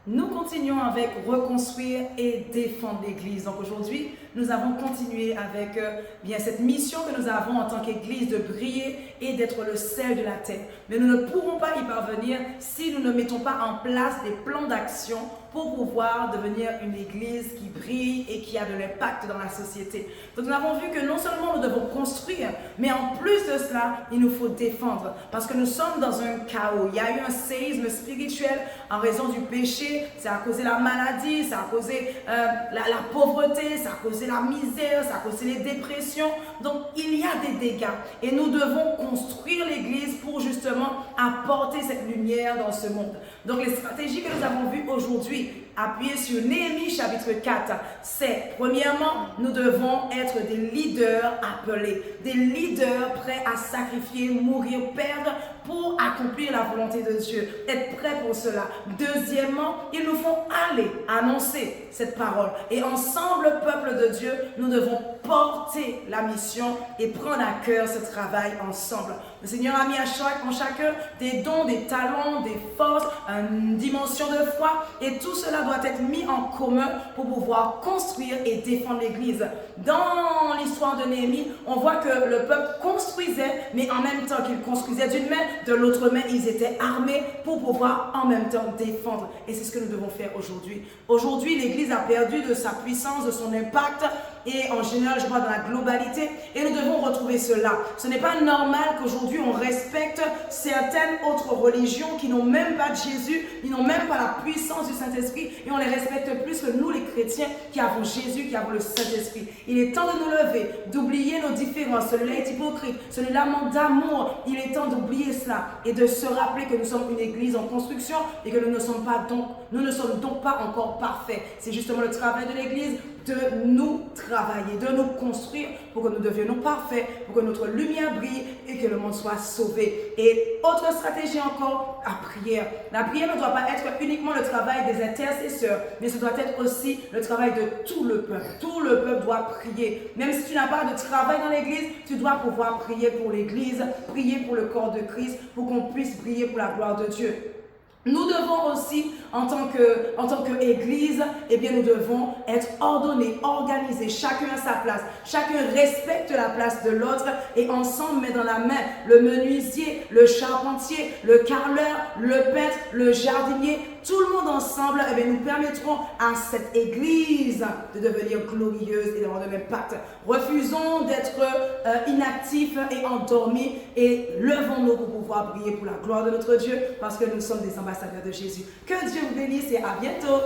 Nous continuons avec reconstruire et défendre l'Église. Donc aujourd'hui, nous avons continué avec bien cette mission que nous avons en tant qu'Église de briller et d'être le sel de la terre. Mais nous ne pourrons pas y parvenir si nous ne mettons pas en place des plans d'action pour pouvoir devenir une Église qui brille et qui a de l'impact dans la société. Donc nous avons vu que non seulement nous devons construire, mais en plus de cela, il nous faut défendre. Parce que nous sommes dans un chaos. Il y a eu un séisme spirituel en raison du péché. Ça a causé la maladie, ça a causé la pauvreté, ça a causé la misère, ça a causé les dépressions. Donc il y a des dégâts. Et nous devons construire l'Église pour justement apporter cette lumière dans ce monde. Donc les stratégies que nous avons vues aujourd'hui, appuyées sur Néhémie chapitre 4, c'est premièrement, nous devons être des leaders appelés, des leaders prêts à sacrifier, mourir, perdre pour accomplir la volonté de Dieu, être prêts pour cela. Deuxièmement, il nous faut aller annoncer cette parole. Et ensemble, peuple de Dieu, nous devons porter la mission et prendre à cœur ce travail ensemble. Le Seigneur a mis en chacun des dons, des talents, des forces, une dimension de foi, et tout cela doit être mis en commun pour pouvoir construire et défendre l'Église. Dans l'histoire de Néhémie, on voit que le peuple construisait, mais en même temps qu'il construisait d'une main, de l'autre main, ils étaient armés pour pouvoir en même temps défendre. Et c'est ce que nous devons faire aujourd'hui. Aujourd'hui, l'Église a perdu de sa puissance, de son impact, et en général, je crois, dans la globalité, et nous devons retrouver cela. Ce n'est pas normal qu'aujourd'hui, on respecte certaines autres religions qui n'ont même pas de Jésus, ils n'ont même pas la puissance du Saint-Esprit, et on les respecte plus que nous, les chrétiens, qui avons Jésus, qui avons le Saint-Esprit. Il est temps de nous lever, d'oublier nos différences. Celui-là est hypocrite, celui-là manque d'amour. Il est temps d'oublier cela et de se rappeler que nous sommes une église en construction et que nous ne sommes donc pas encore parfaits. C'est justement le travail de l'église de nous travailler, de nous construire pour que nous devenions parfaits, pour que notre lumière brille et que le monde soit sauvé. Et autre stratégie encore, la prière. La prière ne doit pas être uniquement le travail des intercesseurs, mais ce doit être aussi le travail de tout le peuple. Tout le peuple doit prier. Même si tu n'as pas de travail dans l'église, tu dois pouvoir prier pour l'église, prier pour le corps de Christ, pour qu'on puisse briller pour la gloire de Dieu. Nous devons aussi, en tant qu'Église, eh bien, nous devons être ordonnés, organisés, chacun à sa place. Chacun respecte la place de l'autre et ensemble met dans la main le menuisier, le charpentier, le carreleur, le peintre, le jardinier. Tout le monde ensemble, eh bien, nous permettrons à cette Église de devenir glorieuse et d'avoir de l'impact. Refusons d'être inactifs et endormis et levons-nous pour pouvoir briller pour la gloire de notre Dieu parce que nous sommes des ambassadeurs de Jésus. Que Dieu vous bénisse et à bientôt.